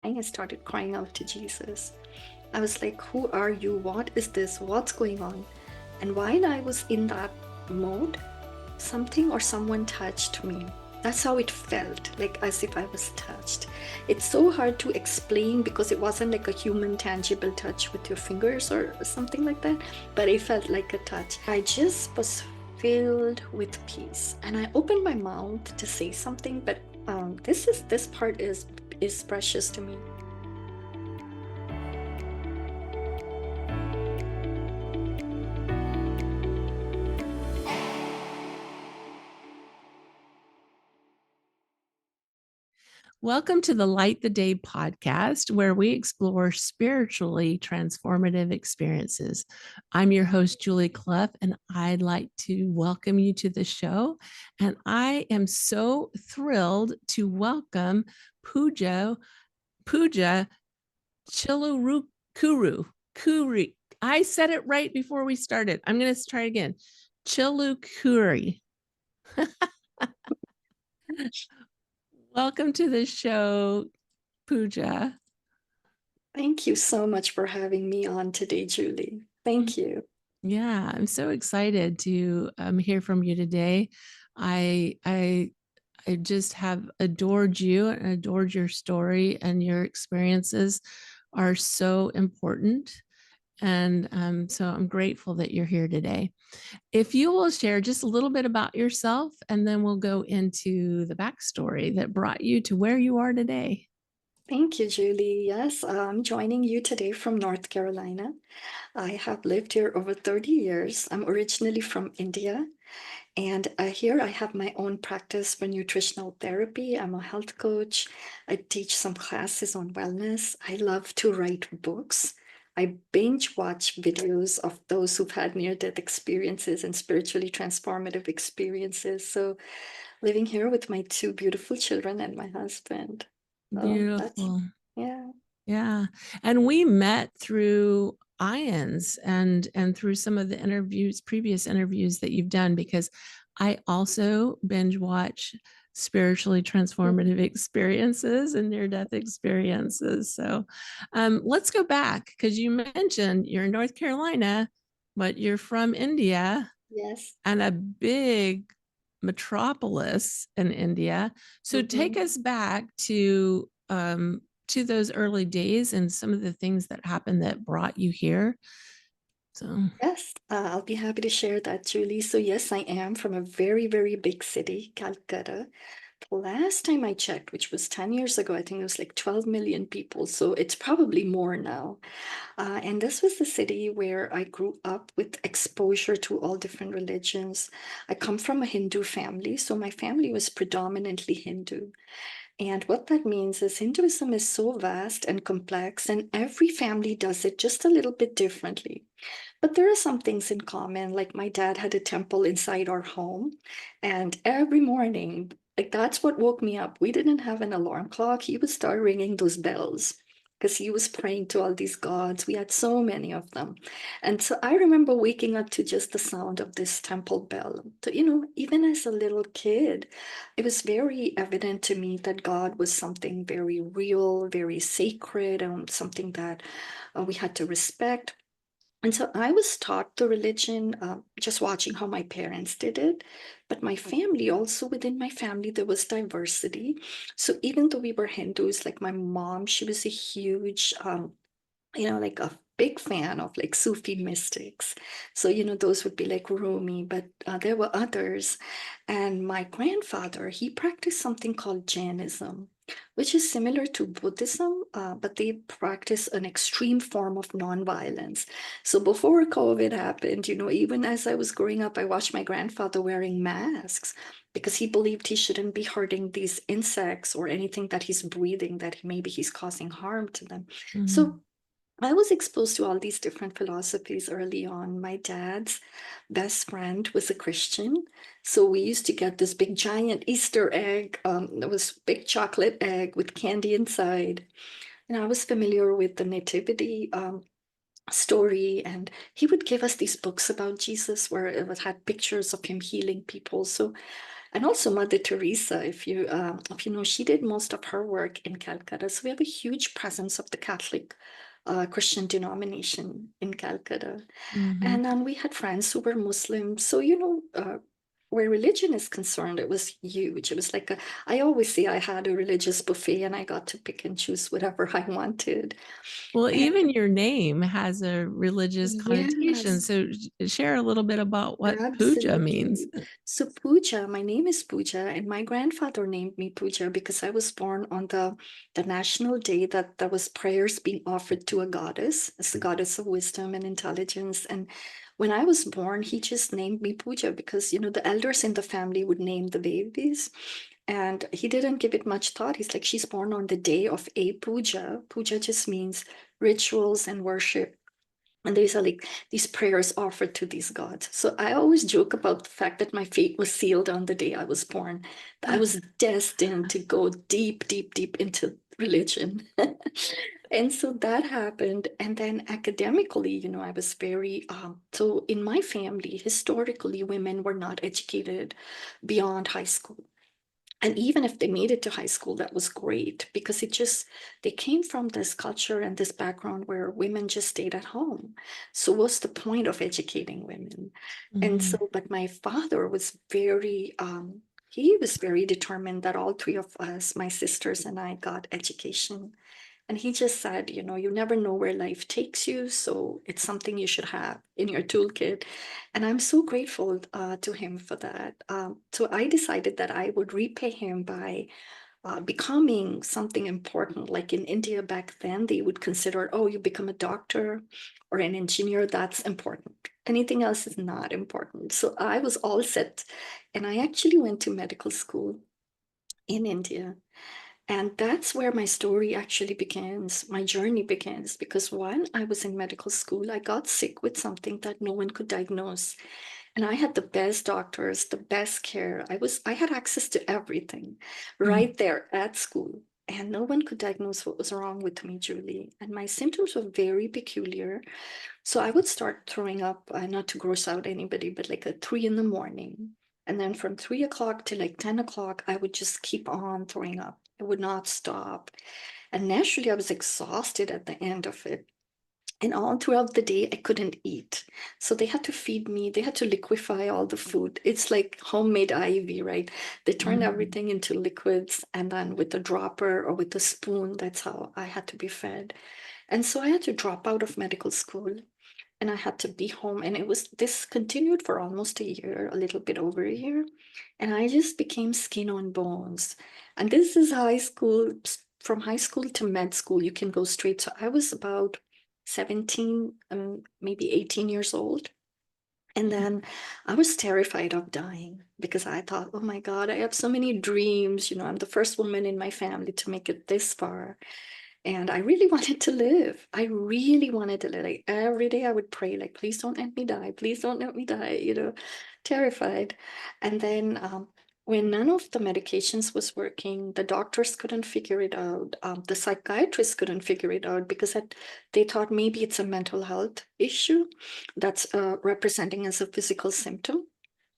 crying. I started crying out to Jesus. I was like, who are you? What is this? What's going on? And while I was in that mode, something or someone touched me. That's how it felt, like as if I was touched. It's so hard to explain because it wasn't like a human, tangible touch with your fingers or something like that, but it felt like a touch. I just was filled with peace, and I opened my mouth to say something, but this part is precious to me. Welcome to the Light the Day podcast, where we explore spiritually transformative experiences. I'm your host, Julie Clough, and I'd like to welcome you to the show. And I am so thrilled to welcome Pooja Chilukuri. I said it right before we started. I'm going to try again. Chilukuri. Welcome to the show, Pooja. Thank you so much for having me on today, Julie. Thank you. Yeah, I'm so excited to hear from you today. I I I just have adored you and adored your story, and your experiences are so important. And so I'm grateful that you're here today. If you will share just a little bit about yourself, and then we'll go into the backstory that brought you to where you are today. Thank you, Julie. Yes, I'm joining you today from North Carolina. I have lived here over 30 years. I'm originally from India, and here I have my own practice for nutritional therapy. I'm a health coach. I teach some classes on wellness. I love to write books. I binge watch videos of those who've had near-death experiences and spiritually transformative experiences. So living here with my two beautiful children and my husband. That's, Beautiful. yeah. Yeah. And we met through IONS and through some of the interviews, previous interviews that you've done, because I also binge watch spiritually Mhm. transformative experiences and near death experiences. So let's go back, because you mentioned you're in North Carolina, but you're from India, Yes. and a big metropolis in India. So take Mhm. us back to those early days and some of the things that happened that brought you here. So Yes, I'll be happy to share that, Julie. So, yes, I am from a very, very big city, Calcutta. The last time I checked, which was 10 years ago, I think it was like 12 million people. So, it's probably more now. And this was the city where I grew up with exposure to all different religions. I come from a Hindu family, so my family was predominantly Hindu. And what that means is Hinduism is so vast and complex, and every family does it just a little bit differently. But there are some things in common, like my dad had a temple inside our home, and every morning, like that's what woke me up. We didn't have an alarm clock. He would start ringing those bells because he was praying to all these gods. We had so many of them. And so I remember waking up to just the sound of this temple bell. So, even as a little kid, it was very evident to me that God was something very real, very sacred, and something that we had to respect. And so I was taught the religion just watching how my parents did it. But my family, also within my family, there was diversity. So even though we were Hindus, like my mom, she was a huge, like a big fan of like Sufi mystics. So, those would be like Rumi, but there were others. And my grandfather, he practiced something called Jainism, which is similar to Buddhism, but they practice an extreme form of nonviolence. So before COVID happened, even as I was growing up, I watched my grandfather wearing masks because he believed he shouldn't be hurting these insects or anything that he's breathing, that maybe he's causing harm to them. mm, So I was exposed to all these different philosophies early on. My dad's best friend was a Christian. So we used to get this big giant Easter egg. It was big chocolate egg with candy inside. And I was familiar with the nativity story. And he would give us these books about Jesus where it had pictures of him healing people. So And also Mother Teresa, if you know, she did most of her work in Calcutta. So we have a huge presence of the Catholic Christian denomination in Calcutta. Mhm. And then we had friends who were Muslim. So, you know, where religion is concerned, it was huge. It was like I always say I had a religious buffet and I got to pick and choose whatever I wanted. Well, And even your name has a religious connotation. yes, So share a little bit about what puja means. absolutely. So Pooja, my name is Pooja, and my grandfather named me Pooja because I was born on the national day that there was prayers being offered to a goddess. It's the goddess of wisdom and intelligence. And when I was born, he just named me Pooja because, you know, the elders in the family would name the babies. And he didn't give it much thought. He's like, she's born on the day of a puja. Puja just means rituals and worship, and these are like these prayers offered to these gods. So I always joke about the fact that my fate was sealed on the day I was born. I was destined to go deep, deep, deep into religion. And so that happened. And then academically, you know, I was very, so in my family, historically, women were not educated beyond high school. And even if they made it to high school, that was great because it just, they came from this culture and this background where women just stayed at home. So what's the point of educating women? And Mhm. so, but my father was very, he was very determined that all three of us, my sisters and I, got education. And he just said, you know, you never know where life takes you. So it's something you should have in your toolkit. And I'm so grateful to him for that. So I decided that I would repay him by becoming something important. Like in India back then, they would consider, oh, you become a doctor or an engineer, that's important. Anything else is not important. So I was all set. And I actually went to medical school in India. And that's where my story actually begins, my journey begins, because when I was in medical school, I got sick with something that no one could diagnose. And I had the best doctors, the best care. I had access to everything Mhm. right there at school. And no one could diagnose what was wrong with me, Julie. And my symptoms were very peculiar. So I would start throwing up, not to gross out anybody, but like at 3 in the morning. And then from 3 o'clock to like 10 o'clock, I would just keep on throwing up. It would not stop. And naturally, I was exhausted at the end of it. And all throughout the day, I couldn't eat. So they had to feed me, they had to liquefy all the food. It's like homemade IV, right? They turn Mhm. everything into liquids, and then with a dropper or with a spoon, that's how I had to be fed. And so I had to drop out of medical school and I had to be home. And this continued for almost a year, a little bit over a year. And I just became skin on bones. And this is high school, from high school to med school, you can go straight. So I was about 17, maybe 18 years old. And then I was terrified of dying because I thought, oh my God, I have so many dreams. You know, I'm the first woman in my family to make it this far. And I really wanted to live. I really wanted to live. Like every day I would pray, like, please don't let me die. Please don't let me die, you know, terrified. And then when none of the medications was working, the doctors couldn't figure it out. The psychiatrists couldn't figure it out because they thought maybe it's a mental health issue that's representing as a physical symptom.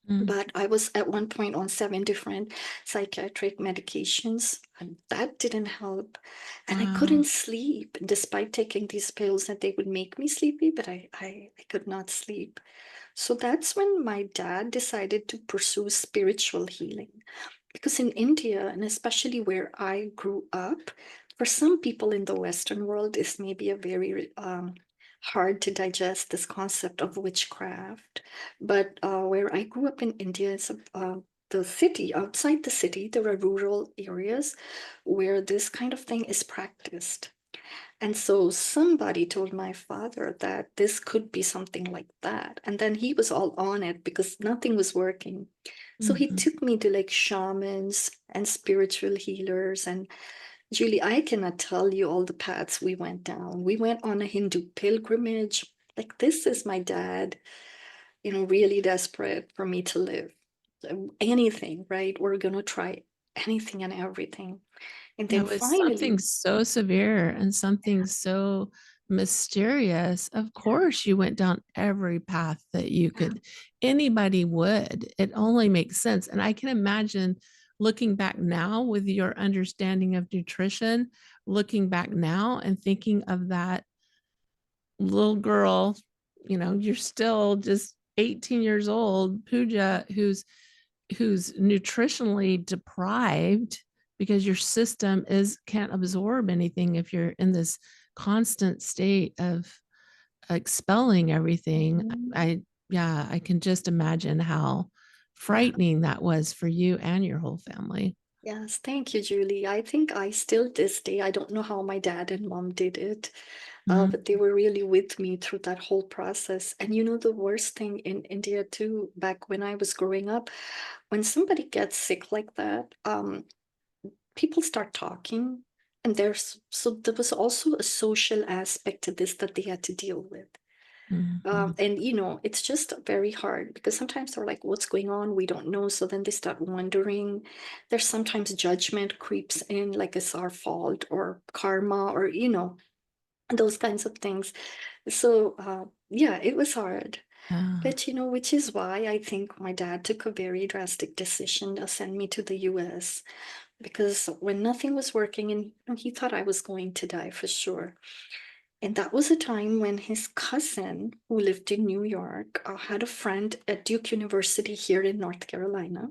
Mhm. But I was at one point on 7 different psychiatric medications, and that didn't help. And I Wow. couldn't sleep despite taking these pills that they would make me sleepy, but I could not sleep. So that's when my dad decided to pursue spiritual healing. Because in India, and especially where I grew up, for some people in the Western world, this may be a very hard to digest this concept of witchcraft. But where I grew up in India, the city, outside the city, there are rural areas where this kind of thing is practiced. And so somebody told my father that this could be something like that. And then he was all on it because nothing was working. So he Mhm. took me to like shamans and spiritual healers. And Julie, I cannot tell you all the paths we went down. We went on a Hindu pilgrimage. Like, this is my dad, you know, really desperate for me to live. Anything, right? We're going to try anything and everything. And Yeah, then with something finally, so severe and something so mysterious. Of course, you went down every path that you could, anybody would. It only makes sense. And I can imagine looking back now with your understanding of nutrition, looking back now and thinking of that little girl, you're still just 18 years old, Pooja, who's nutritionally deprived because your system is can't absorb anything if you're in this constant state of expelling everything. Mhm. I Yeah, I can just imagine how Yeah. frightening that was for you and your whole family. Yes, thank you, Julie. I think I still this day, I don't know how my dad and mom did it, Mhm. but they were really with me through that whole process. And you know, the worst thing in India too, back when I was growing up, when somebody gets sick like that, people start talking, and there was also a social aspect to this that they had to deal with. Mhm. And you know, it's just very hard because sometimes they're like, what's going on? We don't know. So then they start wondering. There's sometimes judgment creeps in, like it's our fault or karma or, you know, those kinds of things. So yeah, it was hard. Yeah. But you know, which is why I think my dad took a very drastic decision to send me to the US because when nothing was working and you know, he thought I was going to die for sure. And that was a time when his cousin, who lived in New York, had a friend at Duke University here in North Carolina.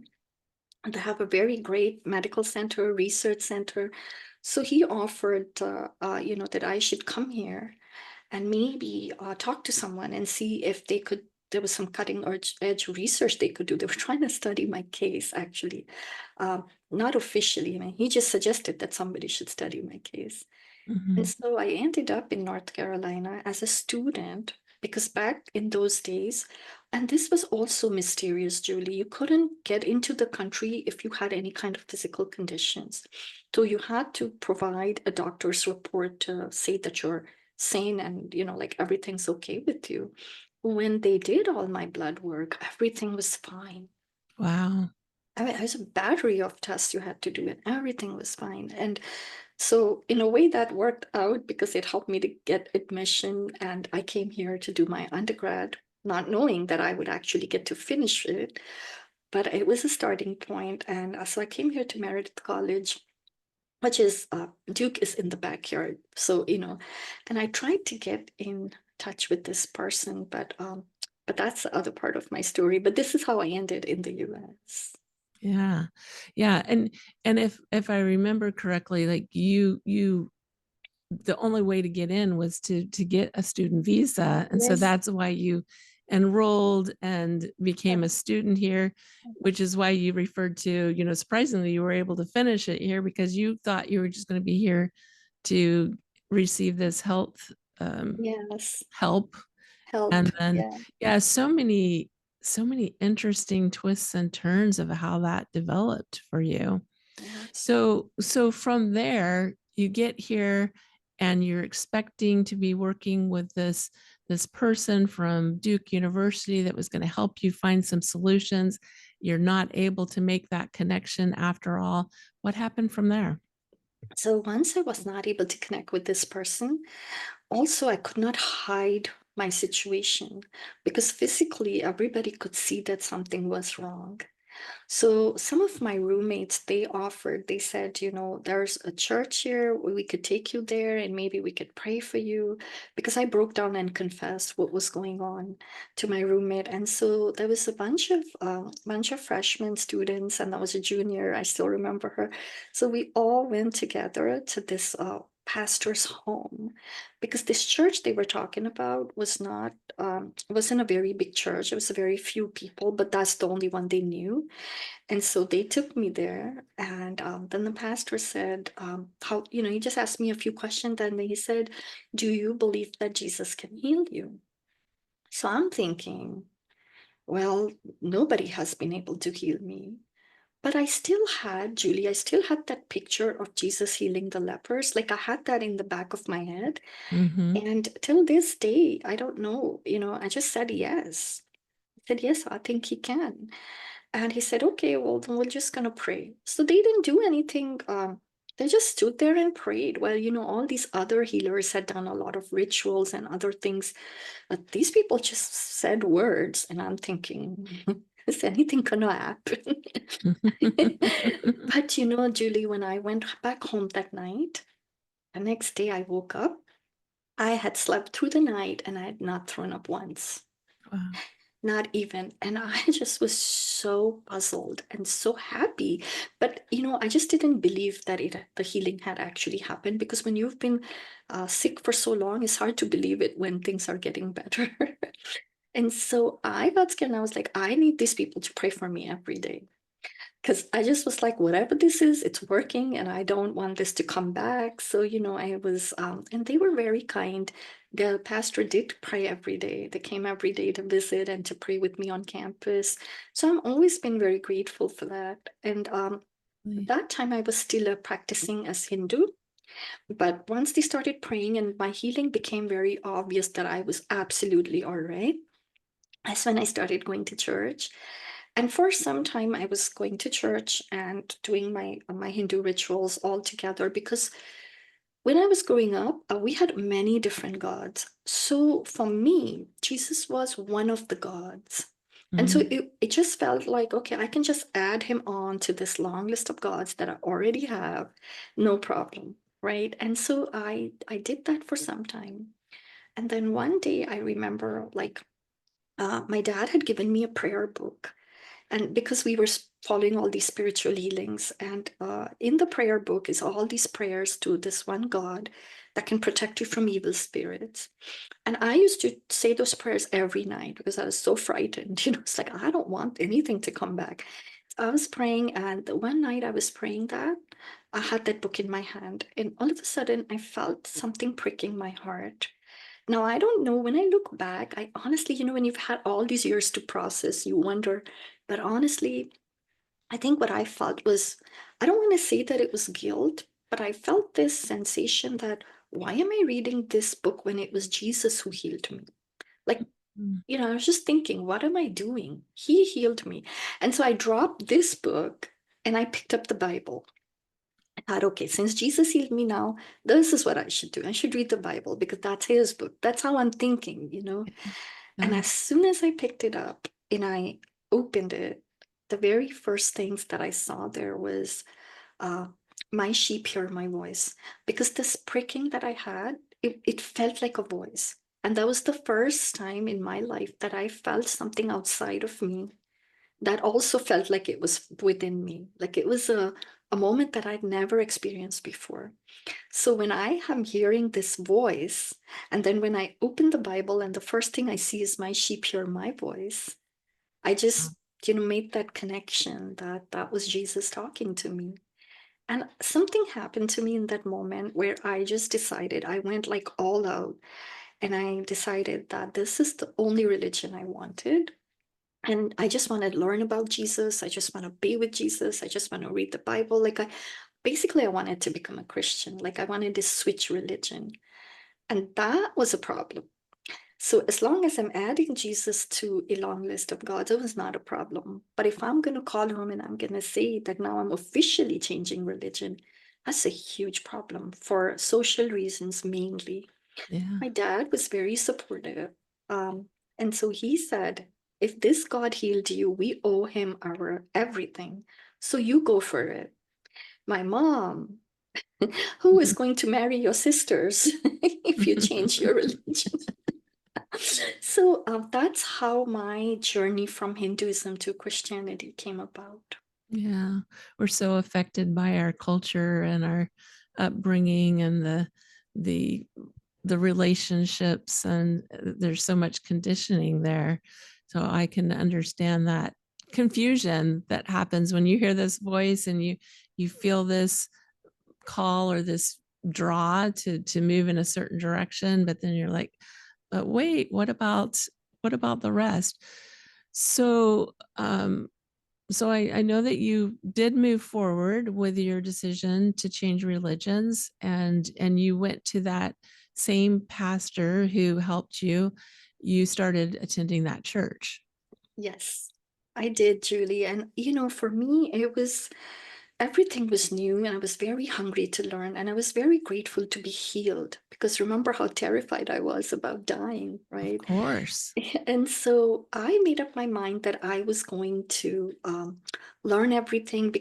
And they have a very great medical center, research center. So he offered, you know, that I should come here and maybe talk to someone and see if they could. There was some cutting edge research they could do. They were trying to study my case, actually, not officially. I mean, he just suggested that somebody should study my case. And Mhm. so I ended up in North Carolina as a student because back in those days, and this was also mysterious, Julie, you couldn't get into the country if you had any kind of physical conditions. So you had to provide a doctor's report to say that you're sane and, you know, like everything's okay with you. When they did all my blood work, everything was fine. Wow. I mean, there's a battery of tests you had to do, and everything was fine. And so, in a way, that worked out because it helped me to get admission. And I came here to do my undergrad, not knowing that I would actually get to finish it. But it was a starting point. And so I came here to Meredith College, which is Duke is in the backyard. So, you know, and I tried to get in touch with this person, but that's the other part of my story. But this is how I ended in the US. Yeah. Yeah. And if I remember correctly, like you the only way to get in was to get a student visa. And so Yes. that's why you enrolled and became a student here, which is why you referred to, surprisingly, you were able to finish it here because you thought you were just going to be here to receive this health Yes. help. Help. And then, Yeah. yeah, so many interesting twists and turns of how that developed for you. Yes. So from there, you get here and you're expecting to be working with this person from Duke University that was going to help you find some solutions. You're not able to make that connection after all. What happened from there? So once I was not able to connect with this person, also I could not hide my situation because physically everybody could see that something was wrong. So some of my roommates, they said, you know, there's a church here, we could take you there and maybe we could pray for you because I broke down and confessed what was going on to my roommate. And so there was a bunch of freshman students, and that was a junior. I still remember her. So we all went together to this pastor's home because this church they were talking about was not wasn't a very big church. It was a very few people, but that's the only one they knew. And so they took me there, and then the pastor said, "How, you know?" He just asked me a few questions, and then he said, "Do you believe that Jesus can heal you?" So I'm thinking, well, nobody has been able to heal me, but I still had, Julie, I still had that picture of Jesus healing the lepers. Like I had that in the back of my head, Mm-hmm. and till this day, I don't know. You know, I just said yes. I said yes, I think he can. And he said, okay, well, then we're just going to pray. So they didn't do anything. They just stood there and prayed. Well, all these other healers had done a lot of rituals and other things, but these people just said words, and I'm thinking, is anything gonna happen? But Julie, when I went back home that night, the next day I woke up, I had slept through the night and I had not thrown up once. Wow. Not even. And I just was so puzzled and so happy. But, I just didn't believe that the healing had actually happened, because when you've been sick for so long, it's hard to believe it when things are getting better. And so I got scared and I was like, I need these people to pray for me every day. Because I just was like, whatever this is, it's working and I don't want this to come back. So, I was, and they were very kind. The pastor did pray every day. They came every day to visit and to pray with me on campus. So I've always been very grateful for that. And Really. that time I was still practicing as Hindu. But once they started praying and my healing became very obvious that I was absolutely all right, that's when I started going to church. And for some time, I was going to church and doing my Hindu rituals all together, because when I was growing up, we had many different gods. So for me, Jesus was one of the gods. And so Mm. it just felt like, okay, I can just add him on to this long list of gods that I already have, no problem, right? And so I did that for some time. And then one day I remember, like, my dad had given me a prayer book, and because we were following all these spiritual healings, and in the prayer book is all these prayers to this one God that can protect you from evil spirits. And I used to say those prayers every night because I was so frightened. It's like, I don't want anything to come back. So I was praying, and the one night I was praying that, I had that book in my hand, and all of a sudden I felt something pricking my heart. Now, I don't know. When I look back, I honestly, when you've had all these years to process, you wonder. But honestly, I think what I felt was, I don't want to say that it was guilt, but I felt this sensation that, why am I reading this book when it was Jesus who healed me? Like, Mm. I was just thinking, what am I doing? He healed me. And so I dropped this book and I picked up the Bible. I thought, okay, since Jesus healed me now, this is what I should do. I should read the Bible because that's his book. That's how I'm thinking. And Yeah. as soon as I picked it up and I opened it, the very first things that I saw there was, uh, my sheep hear my voice. Because this pricking that I had, it felt like a voice. And that was the first time in my life that I felt something outside of me that also felt like it was within me. Like it was a moment that I'd never experienced before. So when I am hearing this voice, and then when I open the Bible and the first thing I see is my sheep hear my voice, I Wow. just, made that connection that that was Jesus talking to me. And something happened to me in that moment where I just decided, I went like all out, and I decided that this is the only religion I wanted. And I just want to learn about Jesus. I just want to be with Jesus. I just want to read the Bible. Like, I wanted to become a Christian. Like, I wanted to switch religion. And that was a problem. So as long as I'm adding Jesus to a long list of gods, it was not a problem. But if I'm going to call him and I'm going to say that now I'm officially changing religion, that's a huge problem for social reasons mainly. Yeah. My dad was very supportive. Um, and so he said, if this God healed you, we owe him our everything. So you go for it. My mom, who is going to marry your sisters if you change your religion? So that's how my journey from Hinduism to Christianity came about. Yeah, we're so affected by our culture and our upbringing and the the relationships, and there's so much conditioning there. So I can understand that confusion that happens when you hear this voice and you feel this call or this draw to move in a certain direction, but then you're like, but wait, what about the rest? So I know that you did move forward with your decision to change religions, and you went to that same pastor who helped you. You started attending that church. Yes, I did, Julie. And, for me, it was everything was new and I was very hungry to learn. And I was very grateful to be healed because remember how terrified I was about dying, Of right? course. And so I made up my mind that I was going to learn everything.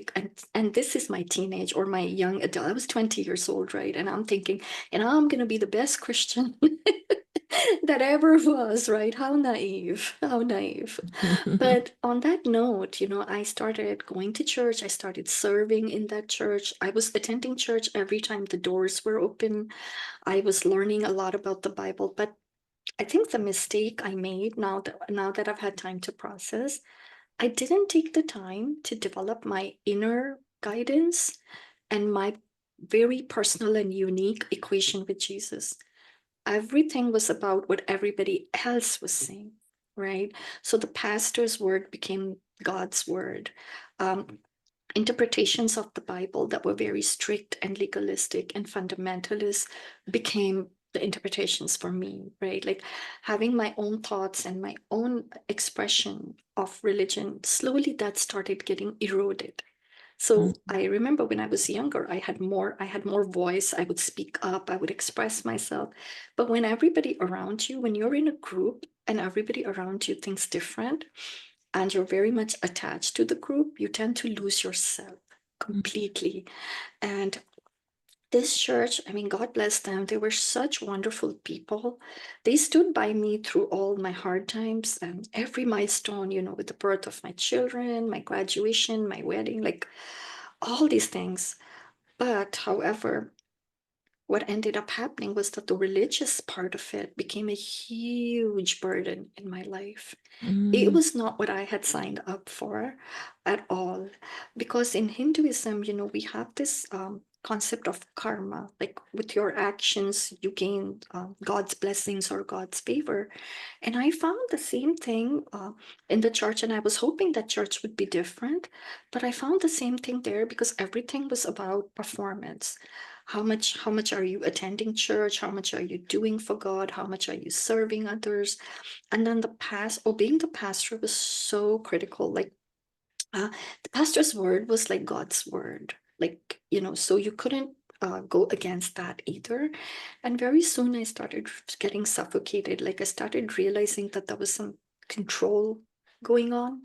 And this is my teenage or my young adult. I was 20 years old, right? And I'm thinking, and I'm going to be the best Christian that ever was, right? How naive, how naive. But on that note, I started going to church. I started serving in that church. I was attending church every time the doors were open. I was learning a lot about the Bible, but I think the mistake I made now that I've had time to process, I didn't take the time to develop my inner guidance and my very personal and unique equation with Jesus. Everything was about what everybody else was saying, right? So the pastor's word became God's word. Um, Interpretations of the Bible that were very strict and legalistic and fundamentalist became the interpretations for me, right? Like having my own thoughts and my own expression of religion, slowly that started getting eroded. So Mhm. I remember when I was younger, I had more voice. I would speak up, I would express myself. But when everybody around you, when you're in a group and everybody around you thinks different, and you're very much attached to the group, you tend to lose yourself completely. And this church, I mean, God bless them. They were such wonderful people. They stood by me through all my hard times and every milestone, with the birth of my children, my graduation, my wedding, like all these things. But however, what ended up happening was that the religious part of it became a huge burden in my life. It Mhm. was not what I had signed up for at all. Because in Hinduism, we have this concept of karma. Like with your actions, you gain God's blessings or God's favor. And I found the same thing in the church, and I was hoping that church would be different. But I found the same thing there because everything was about performance. How much are you attending church? How much are you doing for God? How much are you serving others? And then obeying the pastor was so critical. Like uh, the pastor's word was like God's word. Like, so you couldn't go against that either. And very soon I started getting suffocated. Like I started realizing that there was some control going on.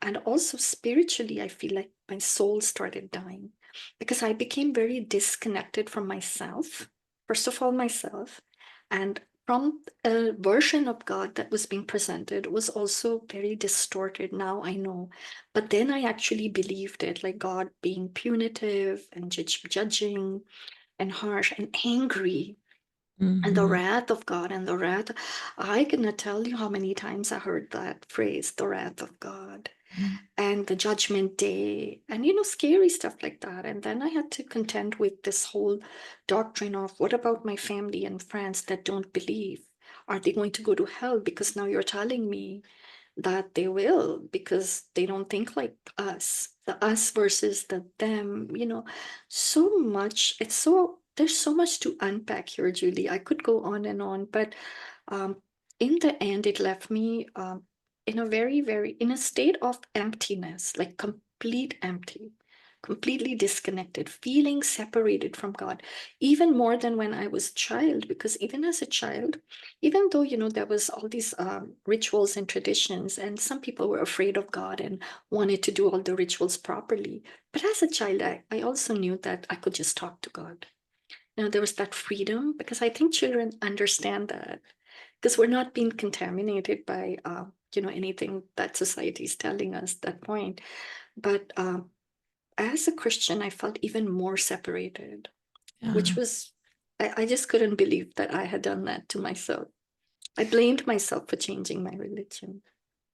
And also spiritually, I feel like my soul started dying because I became very disconnected from myself. First of all, myself. And from a version of God that was being presented was also very distorted. Now I know. But then I actually believed it, like God being punitive and judging and harsh and angry. And the Mhm. wrath of God and the wrath. I cannot tell you how many times I heard that phrase, the wrath of God and the judgment day and scary stuff like that. And then I had to contend with this whole doctrine of what about my family and friends that don't believe, are they going to go to hell because now you're telling me that they will because they don't think like us, the us versus the them, so much. There's so much to unpack here, Julie. I could go on and on, but um, in the end, it left me in a in a state of emptiness, like complete empty, completely disconnected, feeling separated from God, even more than when I was a child. Because even as a child, even though there was all these rituals and traditions, and some people were afraid of God and wanted to do all the rituals properly, but as a child, I also knew that I could just talk to God. There was that freedom because I think children understand that because we're not being contaminated by anything that society is telling us at that point. But as a Christian, I felt even more separated, which Yeah. was I just couldn't believe that I had done that to myself. I blamed myself for changing my religion.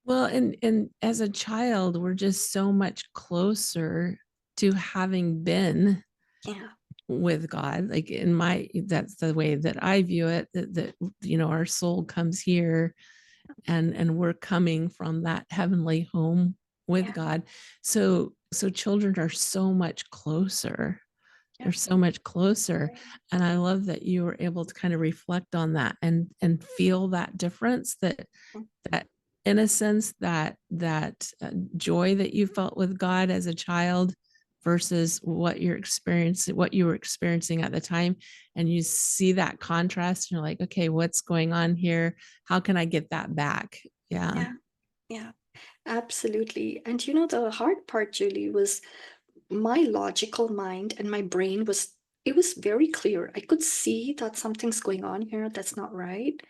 Well, and as a child, we're just so much closer to having been Yeah. with God. Like in my, that's the way that I view it, that our soul comes here and we're coming from that heavenly home with Yeah. God. So children are so much closer. Yeah. They're so much closer. And I love that you were able to kind of reflect on that and feel that difference, that innocence, that joy that you felt with God as a child, versus what you're experiencing, what you were experiencing at the time. And you see that contrast and you're like, okay, what's going on here? How can I get that back? Yeah. Yeah, yeah, absolutely. And the hard part, Julie, was my logical mind and my brain was, it was very clear. I could see that something's going on here that's not right,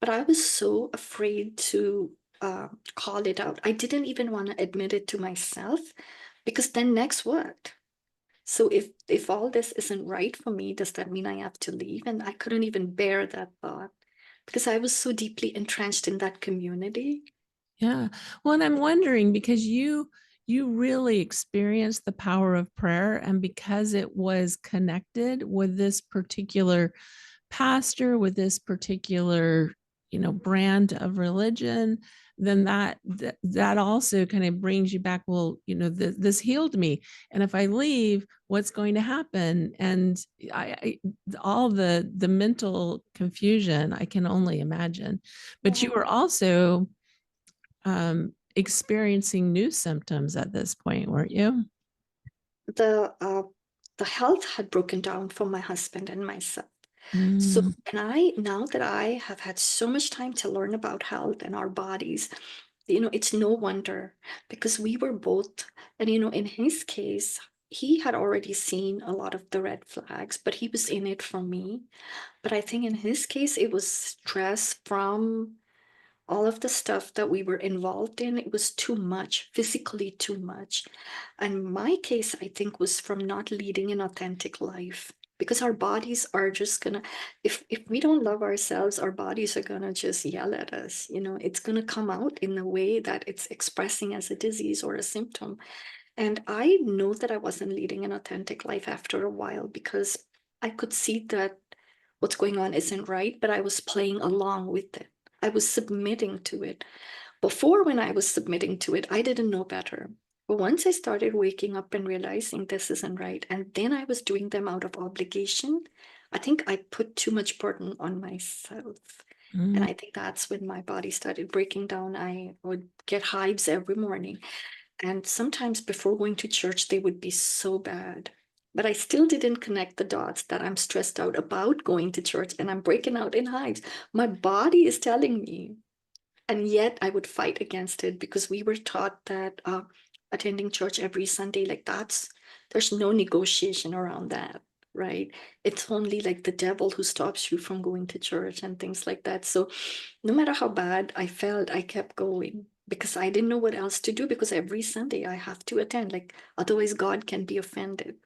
but I was so afraid to call it out. I didn't even want to admit it to myself because then next what? So if all this isn't right for me, does that mean I have to leave? And I couldn't even bear that thought because I was so deeply entrenched in that community. Yeah. Well, and I'm wondering because you really experienced the power of prayer, and because it was connected with this particular pastor, with this particular, brand of religion, then that also kind of brings you back. Well, this healed me, and if I leave, what's going to happen? And I all the mental confusion I can only imagine. But you Yeah. were also experiencing new symptoms at this point, weren't you? The health had broken down for my husband and myself. So, Mm, and now that I have had so much time to learn about health and our bodies, it's no wonder because we were both, and in his case, he had already seen a lot of the red flags, but he was in it for me. But I think in his case, it was stress from all of the stuff that we were involved in. It was too much, physically too much. And my case, I think, was from not leading an authentic life because our bodies are just gonna, if we don't love ourselves, our bodies are gonna just yell at us. It's gonna come out in a way that it's expressing as a disease or a symptom. And I know that I wasn't leading an authentic life after a while because I could see that what's going on isn't right, but I was playing along with it. I was submitting to it. Before, when I was submitting to it, I didn't know better. But once I started waking up and realizing this isn't right, and then I was doing them out of obligation, I think I put too much burden on myself. And mm, I think that's when my body started breaking down. I would get hives every morning. And sometimes before going to church, they would be so bad. But I still didn't connect the dots that I'm stressed out about going to church and I'm breaking out in hives. My body is telling me. And yet I would fight against it because we were taught that attending church every Sunday, like there's no negotiation around that, right? It's only like the devil who stops you from going to church and things like that. So no matter how bad I felt, I kept going because I didn't know what else to do because every Sunday I have to attend, like otherwise God can be offended.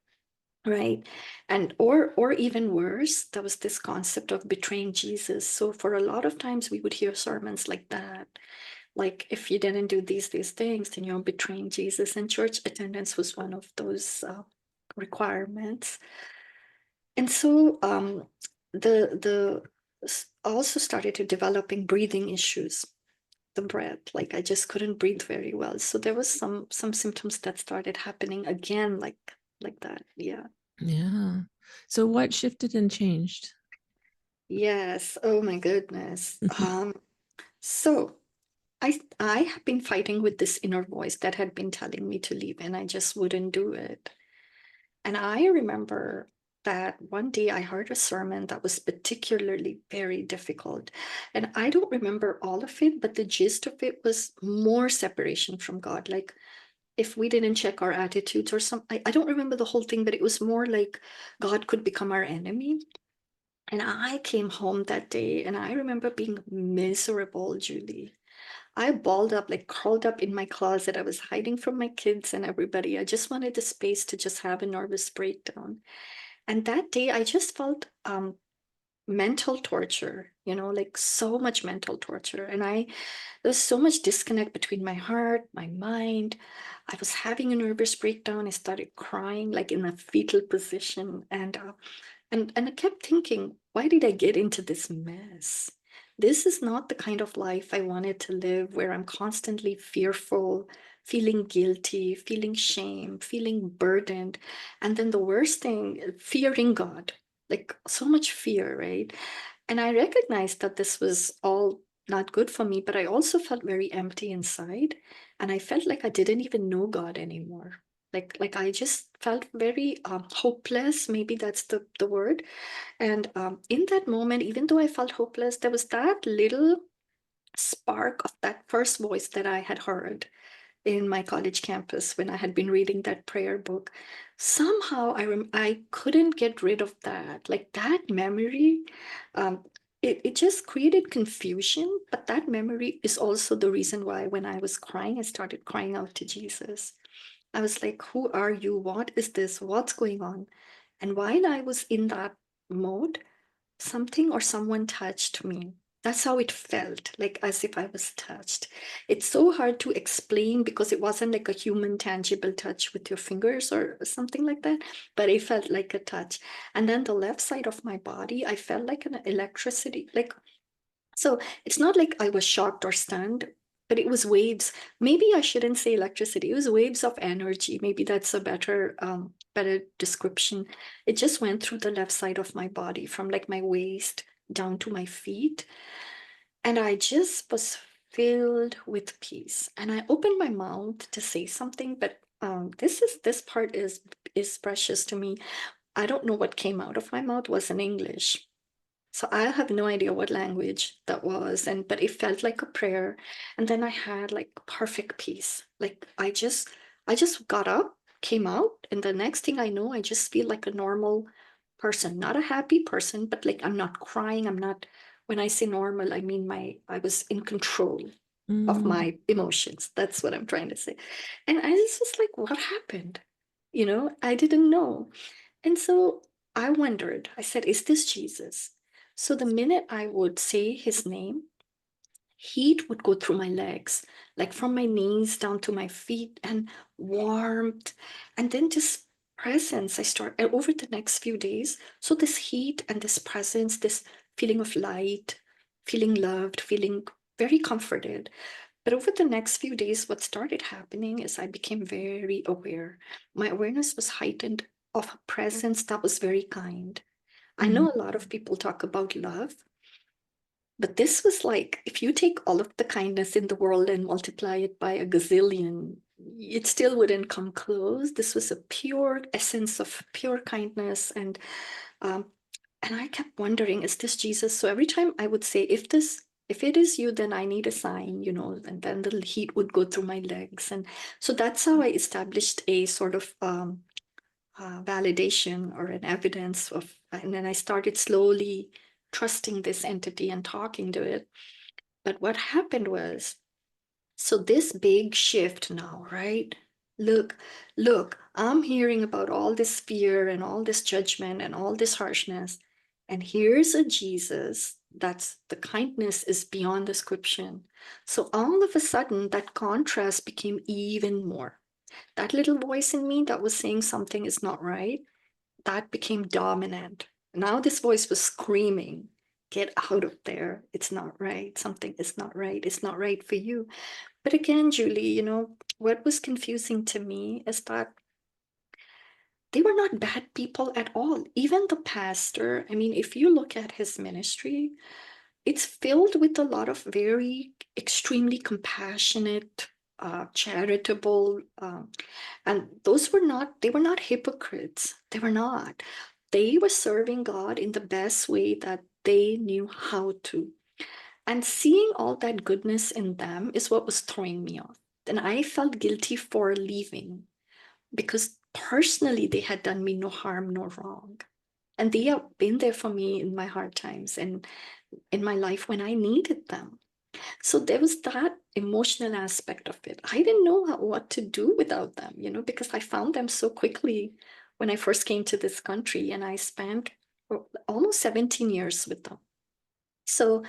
Right. And or even worse, there was this concept of betraying Jesus. So for a lot of times we would hear sermons like that. Like if you didn't do these things, then you're betraying Jesus. And church attendance was one of those requirements. And so the also started to developing breathing issues, the breath. Like I just couldn't breathe very well. So there was some symptoms that started happening again, like that. Yeah. yeah. So what shifted and changed? Yes. Oh my goodness. So I have been fighting with this inner voice that had been telling me to leave, and I just wouldn't do it. And I remember that one day I heard a sermon that was particularly very difficult. And I don't remember all of it, but the gist of it was more separation from God. Like if we didn't check our attitudes or something, I don't remember the whole thing, but it was more like God could become our enemy. And I came home that day and I remember being miserable, Julie. I balled up, like curled up in my closet. I was hiding from my kids and everybody. I just wanted the space to just have a nervous breakdown. And that day I just felt mental torture, like so much mental torture. And there's so much disconnect between my heart, my mind. I was having a nervous breakdown. I started crying like in a fetal position. And I kept thinking, why did I get into this mess? This is not the kind of life I wanted to live, where I'm constantly fearful, feeling guilty, feeling shame, feeling burdened. And then the worst thing, fearing God, like so much fear, right? And I recognized that this was all not good for me, but I also felt very empty inside. And I felt like I didn't even know God anymore. Like I just felt very hopeless. Maybe that's the word. And in that moment, even though I felt hopeless, there was that little spark of that first voice that I had heard in my college campus when I had been reading that prayer book. Somehow I couldn't get rid of that. Like that memory, um, it just created confusion. But that memory is also the reason why when I was crying, I started crying out to Jesus. I was like, who are you? What is this? What's going on? And while I was in that mode, something or someone touched me. That's how it felt, like as if I was touched. It's so hard to explain because it wasn't like a human, tangible touch with your fingers or something like that, but it felt like a touch. And then the left side of my body, I felt like an electricity, like so it's not like I was shocked or stunned, but it was waves. Maybe I shouldn't say electricity. It was waves of energy. Maybe that's a better description. It just went through the left side of my body from like my waist down to my feet. And I just was filled with peace. And I opened my mouth to say something, but this part is precious to me. I don't know what came out of my mouth was in English. So I have no idea what language that was, and but it felt like a prayer. And then I had like perfect peace. Like I just got up, came out, and the next thing I know, I just feel like a normal person, not a happy person, but like I'm not crying. I'm not, when I say normal, I mean I was in control of Mm. my emotions. That's what I'm trying to say. And I just was like, what happened? I didn't know. And so I wondered, I said, is this Jesus? So the minute I would say his name, heat would go through my legs, like from my knees down to my feet, and warmth. And then this presence, I start over the next few days. So this heat and this presence, this feeling of light, feeling loved, feeling very comforted. But over the next few days, what started happening is I became very aware. My awareness was heightened of a presence that was very kind. I Mhm. know a lot of people talk about love, but this was like, if you take all of the kindness in the world and multiply it by a gazillion, it still wouldn't come close. This was a pure essence of pure kindness. Um, and I kept wondering, is this Jesus? So every time I would say, if it is you, then I need a sign, and then the heat would go through my legs. And so that's how I established a sort of validation or an evidence of, and then I started slowly trusting this entity and talking to it. But what happened was, so this big shift now, right? Look, look, I'm hearing about all this fear and all this judgment and all this harshness. And here's a Jesus that's the kindness is beyond description. So all of a sudden, that contrast became even more. That little voice in me that was saying something is not right, that became dominant. Now this voice was screaming, get out of there. It's not right. Something is not right. It's not right for you. But again, Julie, what was confusing to me is that they were not bad people at all. Even the pastor, I mean, if you look at his ministry, it's filled with a lot of very extremely compassionate, charitable, and they were not hypocrites. They were not. They were serving God in the best way that they knew how to. And seeing all that goodness in them is what was throwing me off. And I felt guilty for leaving because personally they had done me no harm, no wrong. And they have been there for me in my hard times and in my life when I needed them. So there was that emotional aspect of it. I didn't know what to do without them, because I found them so quickly when I first came to this country and I spent almost 17 years with them. So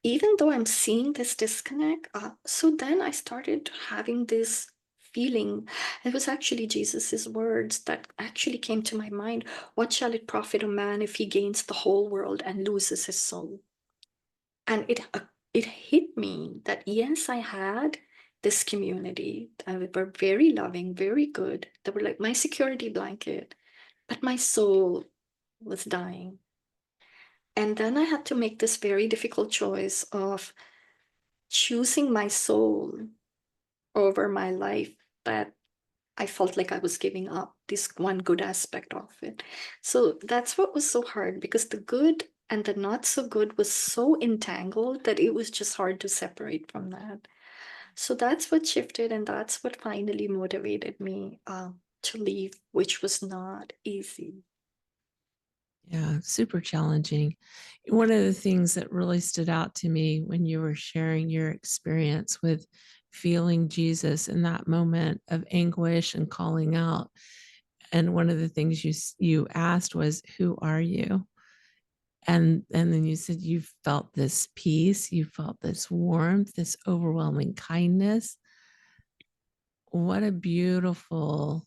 even though I'm seeing this disconnect, so then I started having this feeling. It was actually Jesus's words that actually came to my mind. What shall it profit a man if he gains the whole world and loses his soul? And it hit me that yes, I had this community. They were very loving, very good. They were like my security blanket, but my soul was dying. And then I had to make this very difficult choice of choosing my soul over my life that I felt like I was giving up this one good aspect of it. So that's what was so hard, because the good and the not so good was so entangled that it was just hard to separate from that. So that's what shifted, and that's what finally motivated me to leave, which was not easy. Yeah, super challenging. One of the things that really stood out to me when you were sharing your experience with feeling Jesus in that moment of anguish and calling out, and one of the things you asked was, "Who are you?" And then you said you felt this peace, you felt this warmth, this overwhelming kindness. What a beautiful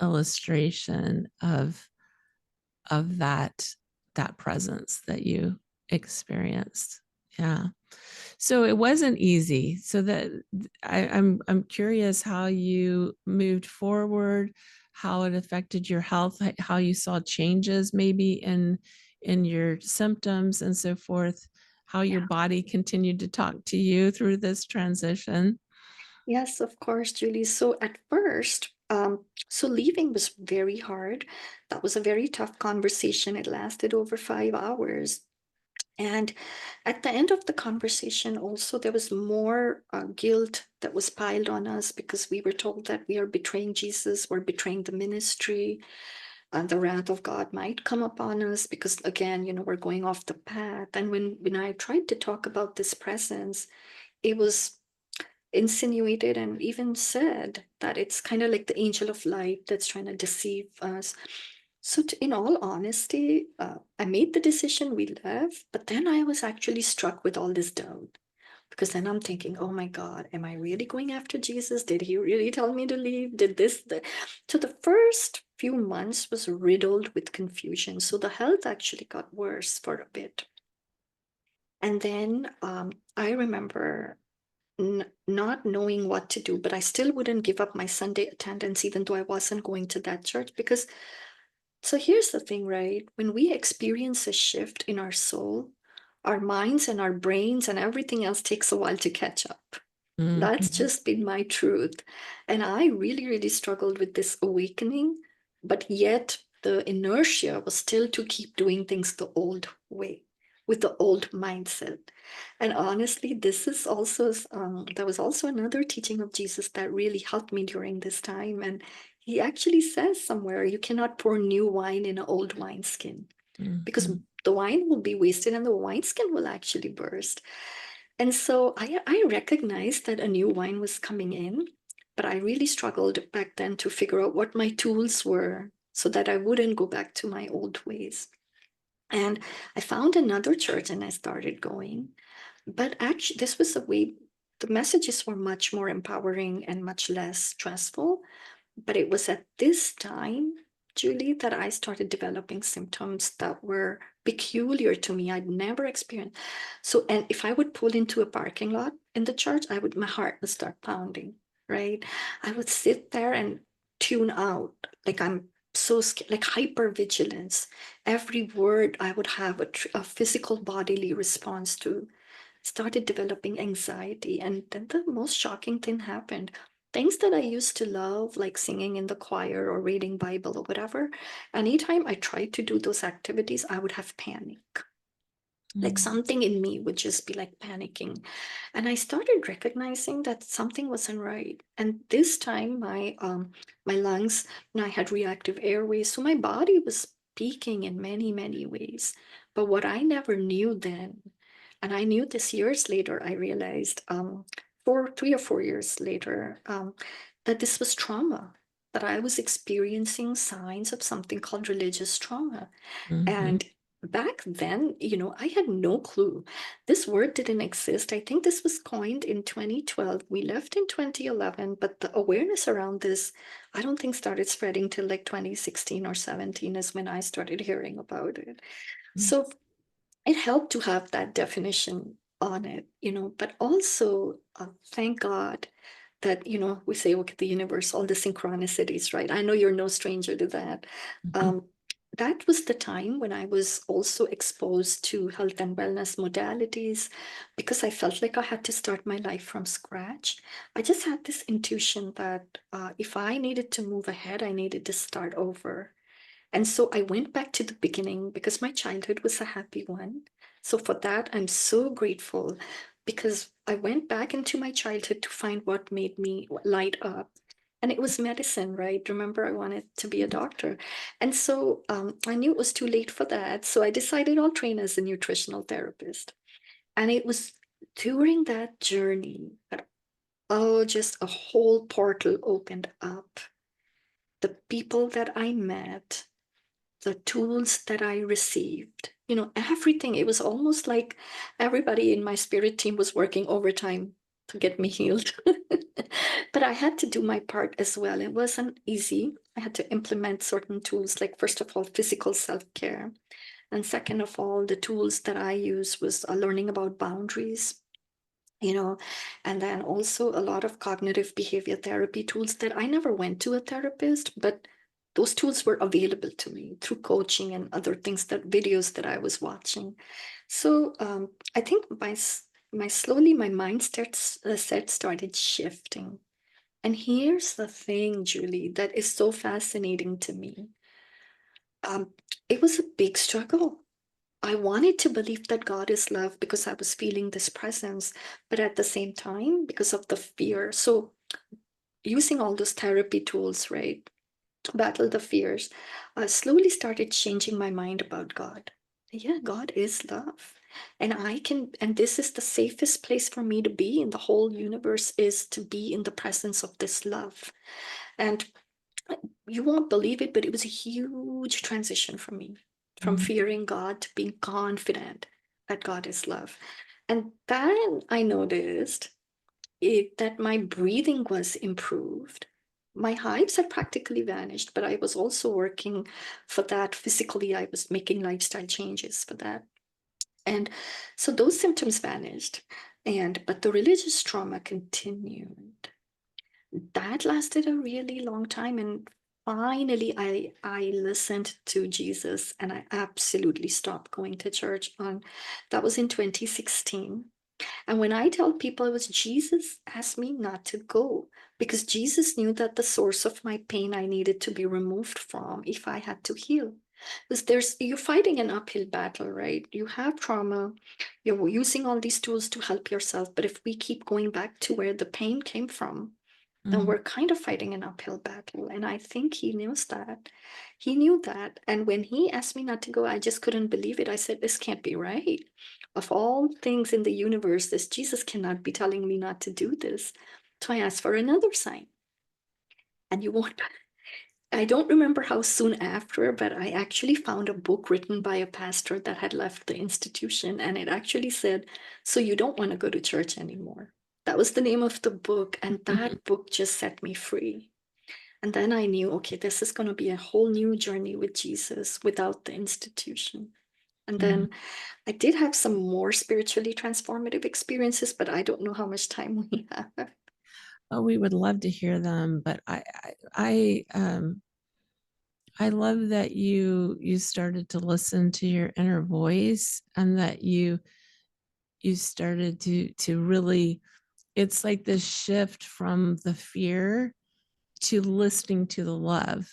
illustration of that presence that you experienced. Yeah. So it wasn't easy. So that I'm curious how you moved forward, how it affected your health, how you saw changes maybe in your symptoms and so forth, how your Yeah. body continued to talk to you through this transition. Yes, of course, Julie. So at first, so leaving was very hard. That was a very tough conversation. It lasted over 5 hours. And at the end of the conversation, also, there was more guilt that was piled on us, because we were told that we are betraying Jesus, we're betraying the ministry, and the wrath of God might come upon us because, again, we're going off the path. And when I tried to talk about this presence, it was insinuated and even said that it's kind of like the angel of light that's trying to deceive us. So, in all honesty, I made the decision, we left, but then I was actually struck with all this doubt, because then I'm thinking, oh my God, am I really going after Jesus? Did he really tell me to leave? Did this? So the first few months was riddled with confusion. So the health actually got worse for a bit. And then I remember not knowing what to do, but I still wouldn't give up my Sunday attendance, even though I wasn't going to that church. Because, so here's the thing, right? When we experience a shift in our soul, our minds and our brains and everything else takes a while to catch up. That's Mhm. just been my truth. And I really, really struggled with this awakening, but yet the inertia was still to keep doing things the old way, with the old mindset. And honestly, this is also, that was also another teaching of Jesus that really helped me during this time. And he actually says somewhere, you cannot pour new wine in an old wineskin, because Mhm. the wine will be wasted and the wineskin will actually burst. And so I recognized that a new wine was coming in, but I really struggled back then to figure out what my tools were so that I wouldn't go back to my old ways. And I found another church and I started going. But actually, this was a way, the messages were much more empowering and much less stressful. But it was at this time, Julie, that I started developing symptoms that were peculiar to me. I'd never experienced. So, and if I would pull into a parking lot in the church, my heart would start pounding, right? I would sit there and tune out, like I'm so scared, like hyper vigilance. Every word I would have a physical bodily response to. Started developing anxiety. And then the most shocking thing happened. Things that I used to love, like singing in the choir or reading Bible or whatever, anytime I tried to do those activities, I would have panic. Like Mhm. something in me would just be like panicking. And I started recognizing that something wasn't right. And this time my lungs, and I had reactive airways. So my body was speaking in many, many ways. But what I never knew then, and I knew this years later, I realized 3 or 4 years later, that this was trauma, that I was experiencing signs of something called religious trauma. Mhm. And back then, I had no clue. This word didn't exist. I think this was coined in 2012. We left in 2011, but the awareness around this, I don't think started spreading till like 2016 or 17 is when I started hearing about it. Mhm. So it helped to have that definition on it, but also thank God that, we say, okay, the universe, all the synchronicities, right? I know you're no stranger to that. Mhm. Um, that was the time when I was also exposed to health and wellness modalities because I felt like I had to start my life from scratch. I just had this intuition that if I needed to move ahead, I needed to start over. And so I went back to the beginning because my childhood was a happy one. So for that, I'm so grateful because I went back into my childhood to find what made me light up. And it was medicine, right? Remember, I wanted to be a doctor. And so I knew it was too late for that. So I decided I'll train as a nutritional therapist. And it was during that journey that, oh, just a whole portal opened up. The people that I met, the tools that I received, everything. It was almost like everybody in my spirit team was working overtime to get me healed. But I had to do my part as well. It wasn't easy. I had to implement certain tools, like, first of all, physical self-care. And second of all, the tools that I use was learning about boundaries, you know, and then also a lot of cognitive behavior therapy tools that I never went to a therapist, but those tools were available to me through coaching and other things, that videos that I was watching. So I think my slowly my set started shifting. And here's the thing, Julie, that is so fascinating to me. Um, it was a big struggle. I wanted to believe that God is love because I was feeling this presence, but at the same time, because of the fear. So, using all those therapy tools, right, to battle the fears, I slowly started changing my mind about God. Yeah, God is love. And this is the safest place for me to be in the whole universe, is to be in the presence of this love. And you won't believe it, but it was a huge transition for me, from Mm. fearing God to being confident that God is love. And then I noticed that my breathing was improved. My hives had practically vanished, but I was also working for that physically. I was making lifestyle changes for that. And so those symptoms vanished. But the religious trauma continued. That lasted a really long time, and finally I listened to Jesus, and I absolutely stopped going to church. On That was in 2016. And when I tell people, it was Jesus asked me not to go, because Jesus knew that the source of my pain I needed to be removed from if I had to heal. Because you're fighting an uphill battle, right? You have trauma, you're using all these tools to help yourself, but if we keep going back to where the pain came from, then Mm. we're kind of fighting an uphill battle. And I think he knows that. He knew that. And when he asked me not to go, I just couldn't believe it. I said, this can't be right. Of all things in the universe, this Jesus cannot be telling me not to do this. So I asked for another sign. And you won't, I don't remember how soon after, but I actually found a book written by a pastor that had left the institution. And it actually said, so you don't want to go to church anymore. That was the name of the book. And that book just set me free. And then I knew, okay, this is going to be a whole new journey with Jesus without the institution. And Mm. then I did have some more spiritually transformative experiences, but I don't know how much time we have. Oh, we would love to hear them, but I love that you started to listen to your inner voice, and that you started to really, it's like this shift from the fear to listening to the love.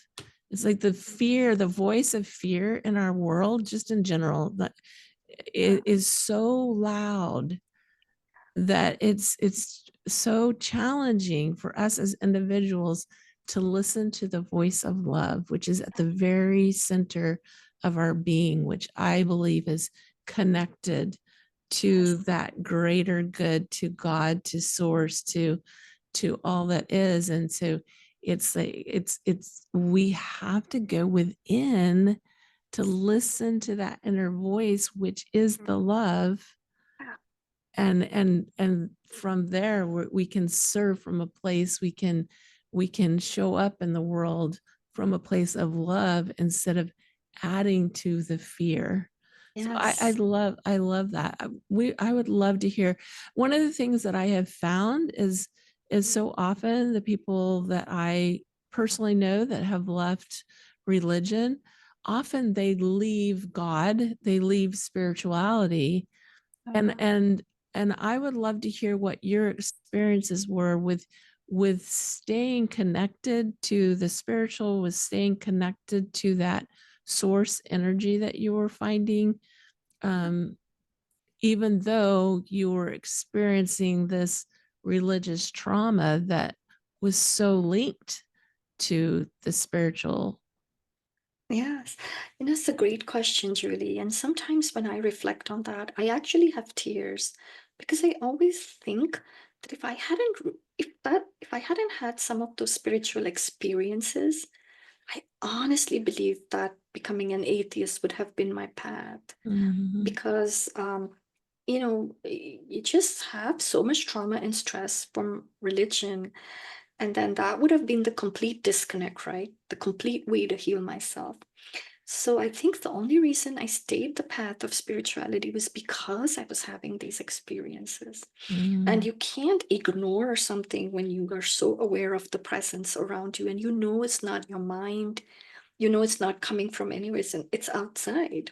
It's like the fear, the voice of fear in our world, just in general, that Yeah. it is so loud that it's so challenging for us as individuals to listen to the voice of love, which is at the very center of our being, which I believe is connected to Yes. that greater good, to God, to source, to all that is. And so it's like it's we have to go within to listen to that inner voice, which is the love. Yeah. And from there we can serve from a place, we can show up in the world from a place of love instead of adding to the fear. So Yes. I love that. I would love to hear. One of the things that I have found is so often the people that I personally know that have left religion often they leave God, they leave spirituality, and Uh, and and I would love to hear what your experiences were with staying connected to the spiritual, with staying connected to that source energy that you were finding, um, even though you were experiencing this religious trauma that was so linked to the spiritual. yes, it's a great question, Julie. And sometimes when I reflect on that, I actually have tears because I always think that if I hadn't had some of those spiritual experiences, I honestly believe that becoming an atheist would have been my path Mhm. because you just have so much trauma and stress from religion. And then that would have been the complete disconnect, right? The complete way to heal myself. So I think the only reason I stayed the path of spirituality was because I was having these experiences. And Mm. you can't ignore something when you are so aware of the presence around you and you know it's not your mind, you know it's not coming from anywhere, it's outside.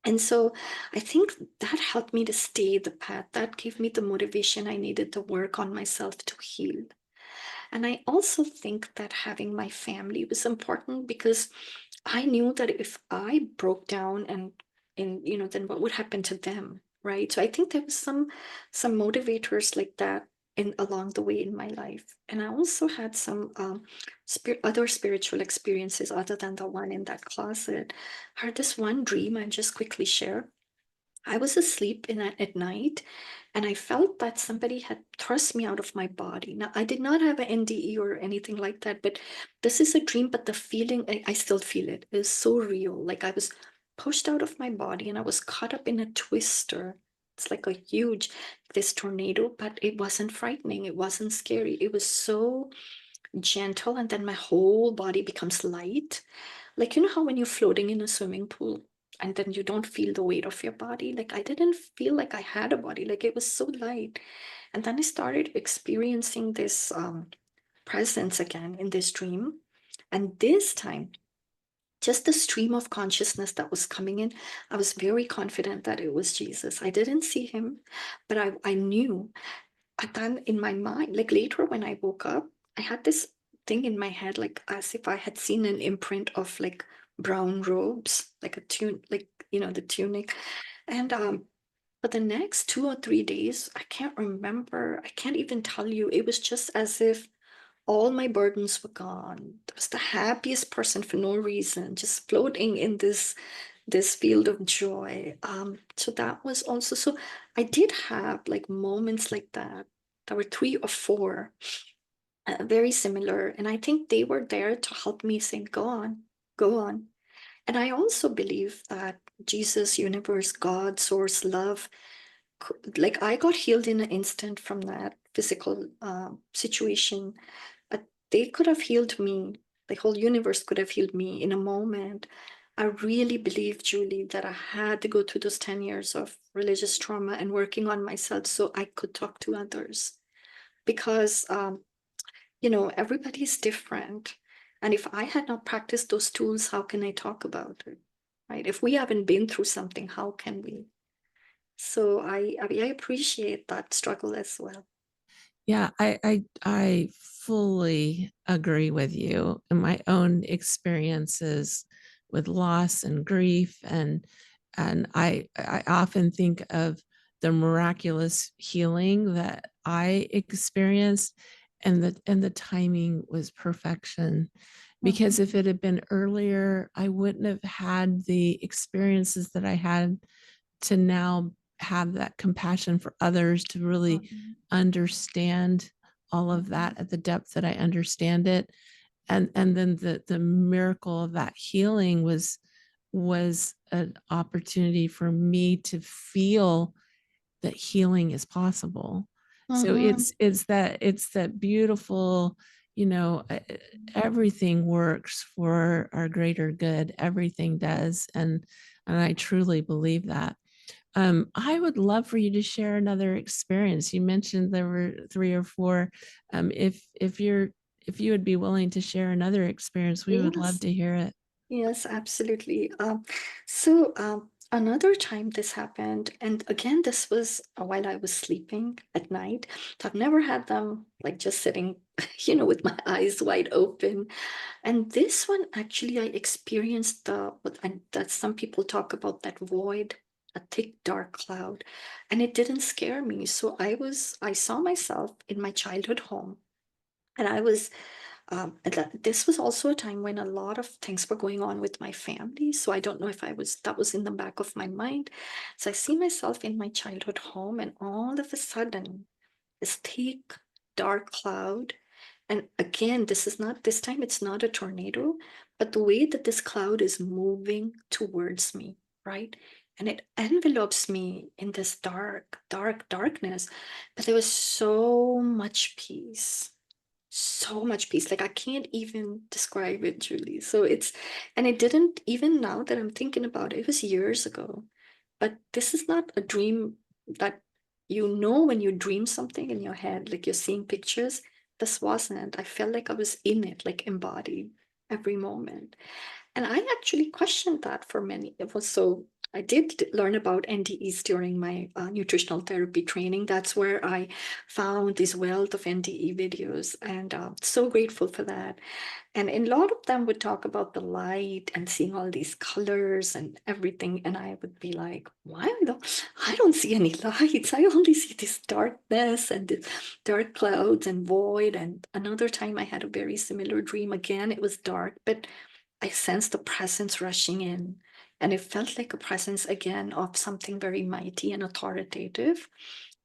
And so I think that helped me to stay the path. That gave me the motivation I needed to work on myself to heal. And I also think that having my family was important because I knew that if I broke down and then what would happen to them, right? So I think there was some motivators like that in along the way in my life. And I also had some other spiritual experiences other than the one in that closet. I had this one dream I just quickly share. I was asleep at night and I felt that somebody had thrust me out of my body. Now, I did not have an NDE or anything like that, but this is a dream. But the feeling, I still feel it, is so real. Like I was pushed out of my body and I was caught up in a twister. It's like a huge, this tornado, but it wasn't frightening. It wasn't scary. It was so gentle. And then my whole body becomes light. Like, you know how when you're floating in a swimming pool and then you don't feel the weight of your body? Like, I didn't feel like I had a body. Like, it was so light. And then I started experiencing this presence again in this dream. And this time, just the stream of consciousness that was coming in, I was very confident that it was Jesus. I didn't see him, but I knew. And then in my mind, like later when I woke up, I had this thing in my head, like as if I had seen an imprint of like brown robes, like a tune, like the tunic. And but the next 2 or 3 days, I can't remember. I can't even tell you. It was just as if all my burdens were gone. I was the happiest person for no reason, just floating in this field of joy. So that was also so I did have like moments like that. There were 3 or 4, very similar. And I think they were there to help me say, go on, go on. And I also believe that Jesus, universe, God, source, love, like I got healed in an instant from that physical situation. But they could have healed me. The whole universe could have healed me in a moment. I really believe, Julie, that I had to go through those 10 years of religious trauma and working on myself so I could talk to others. Because, everybody's different. And if I had not practiced those tools, how can I talk about it? Right? If we haven't been through something, how can we? So I appreciate that struggle as well. Yeah, I fully agree with you in my own experiences with loss and grief, and I often think of the miraculous healing that I experienced, and the timing was perfection, because Mhm, if it had been earlier, I wouldn't have had the experiences that I had to now have that compassion for others, to really mhm, understand all of mhm, that at the depth that I understand it. And then the miracle of that healing was an opportunity for me to feel that healing is possible. So mhm, it's that beautiful, you know, everything works for our greater good. Everything does. And I truly believe that. I would love for you to share another experience. You mentioned there were 3 or 4. If you would be willing to share another experience, we would love Yes. to hear it. Yes, absolutely. Another time this happened, and again, this was while I was sleeping at night. So I've never had them like just sitting, with my eyes wide open. And this one, actually, I experienced that some people talk about, that void, a thick, dark cloud, and it didn't scare me. So I saw myself in my childhood home, and this was also a time when a lot of things were going on with my family. So I don't know if that was in the back of my mind. So I see myself in my childhood home, and all of a sudden, this thick, dark cloud. And again, this time it's not a tornado, but the way that this cloud is moving towards me, right? And it envelopes me in this dark, dark darkness. But there was so much peace, so much peace. Like I can't even describe it, Julie. And it didn't, even now that I'm thinking about it, it was years ago. But this is not a dream that, when you dream something in your head, like you're seeing pictures. This wasn't. I felt like I was in it, like embodied every moment. And I actually questioned that for many. It was so I did learn about NDEs during my nutritional therapy training. That's where I found this wealth of NDE videos, and so grateful for that. And a lot of them would talk about the light and seeing all these colors and everything. And I would be like, I don't see any lights. I only see this darkness and this dark clouds and void. And another time I had a very similar dream. Again, it was dark, but I sensed the presence rushing in. And it felt like a presence again of something very mighty and authoritative.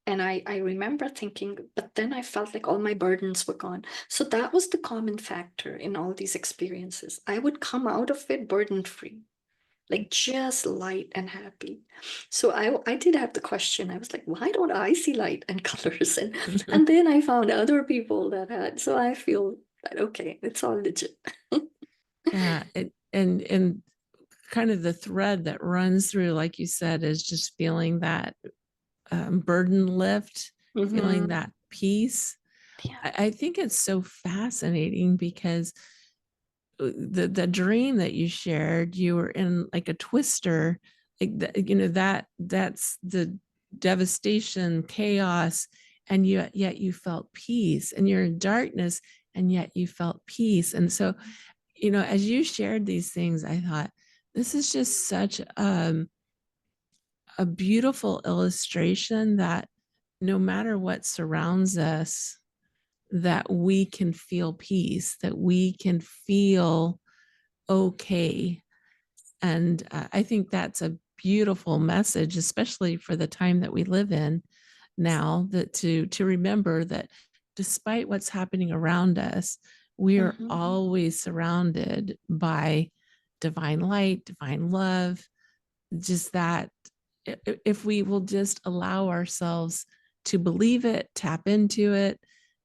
And I remember thinking, but then I felt like all my burdens were gone. So that was the common factor in all these experiences. I would come out of it burden free, like just light and happy. So I did have the question. I was like, why don't I see light and colors? And then I found other people that had. So I feel that okay, it's all legit. Yeah, and kind of the thread that runs through, like you said, is just feeling that burden lift, feeling Hmm. that peace. Yeah. I think it's so fascinating because the dream that you shared, you were in like a twister, like that's the devastation, chaos, and yet you felt peace, and you're in darkness, and yet you felt peace. And so, as you shared these things, I thought this is just such a beautiful illustration that no matter what surrounds us, that we can feel peace, that we can feel okay. And I think that's a beautiful message, especially for the time that we live in now, that to remember that despite what's happening around us, we are Hmm. always surrounded by divine light, divine love, just that if we will just allow ourselves to believe it, tap into it,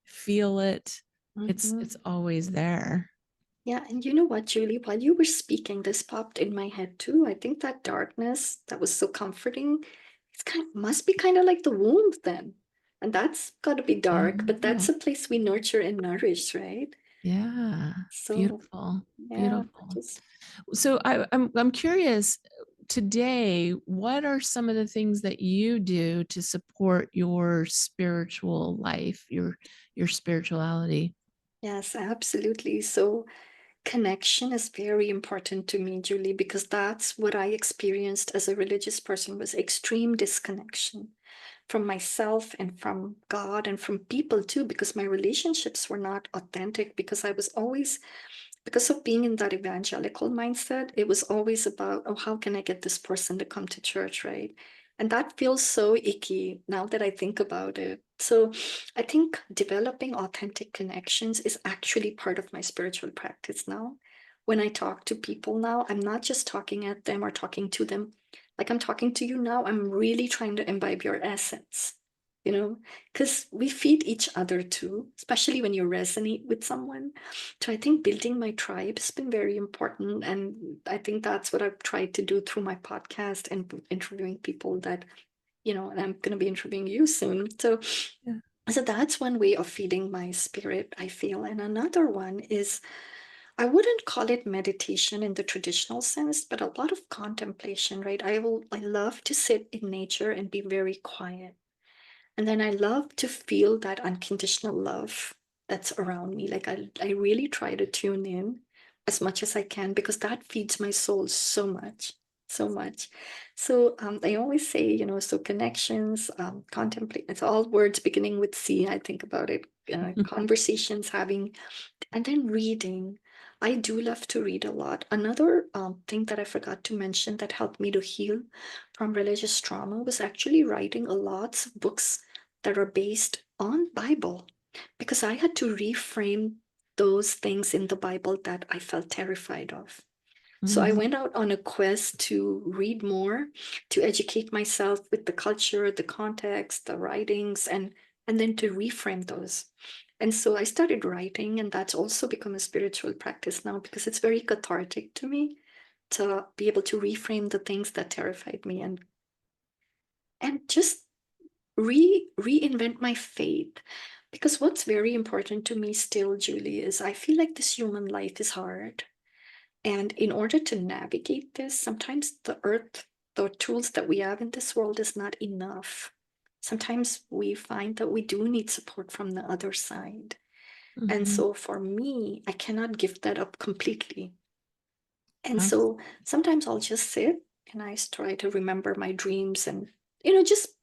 feel it, it's Hmm. always there. Yeah, and you know what, Julie, while you were speaking, this popped in my head too. I think that darkness that was so comforting, must be kind of like the womb then. And that's got to be dark, but that's Oh, a place we nurture and nourish, right? yeah, So, beautiful, yeah, beautiful. just So I'm curious today, what are some of the things that you do to support your spiritual life, your spirituality? yes, absolutely. So, connection is very important to me, Julie, because that's what I experienced as a religious person, was extreme disconnection from myself and from God and from people too, because my relationships were not authentic, because I was always, because of being in that evangelical mindset, it was always about, oh, how can I get this person to come to church, right? And that feels so icky now that I think about it. So I think developing authentic connections is actually part of my spiritual practice now. When I talk to people now, I'm not just talking at them or talking to them like I'm talking to you now. I'm really trying to imbibe your essence, because we feed each other too, especially when you resonate with someone. So I think building my tribe has been very important. And I think that's what I've tried to do through my podcast and interviewing people and I'm going to be interviewing you soon. So that's one way of feeding my spirit, I feel. And another one is I wouldn't call it meditation in the traditional sense, but a lot of contemplation, right? I love to sit in nature and be very quiet. And then I love to feel that unconditional love that's around me. Like I really try to tune in as much as I can because that feeds my soul so much, so much. So I always say, so connections, contemplate, it's all words beginning with C. I think about it, conversations, having, and then reading. I do love to read a lot. Another thing that I forgot to mention that helped me to heal from religious trauma was actually writing a lots of books that are based on Bible because I had to reframe those things in the Bible that I felt terrified of. So I Mhm. went out on a quest to read more, to educate myself with the culture, the context, the writings, and then to reframe those. And so I started writing, and that's also become a spiritual practice now because it's very cathartic to me to be able to reframe the things that terrified me and just reinvent my faith. Because what's very important to me still, Julie, is I feel like this human life is hard. And in order to navigate this, sometimes the tools that we have in this world is not enough. Sometimes we find that we do need support from the other side. And Mhm. so for me, I cannot give that up completely. And Abs- so sometimes I'll just sit and I try to remember my dreams and, just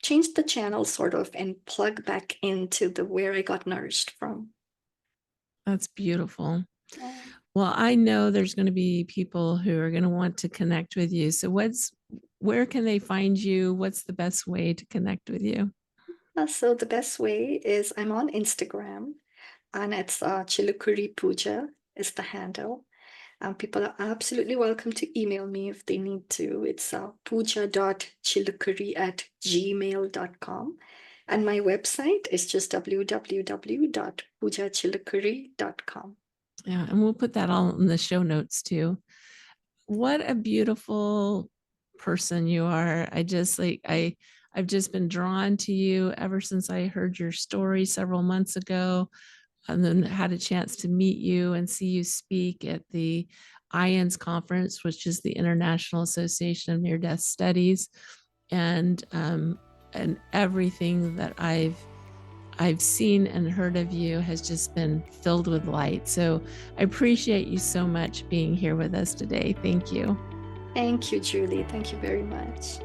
change the channel sort of and plug back into the where I got nourished from. That's beautiful. Yeah. Well, I know there's going to be people who are going to want to connect with you. So where can they find you? What's the best way to connect with you? So the best way is I'm on Instagram and it's Chilukuri Pooja is the handle. People are absolutely welcome to email me if they need to. It's pooja.chilukuri@gmail.com. And my website is just www.poojachilukuri.com. Yeah, and we'll put that all in the show notes too. What a beautiful person you are. I've just been drawn to you ever since I heard your story several months ago and then had a chance to meet you and see you speak at the IANS conference, which is the International Association of Near Death Studies. And everything that I've seen and heard of you has just been filled with light. So I appreciate you so much being here with us today. Thank you. Thank you, Julie. Thank you very much.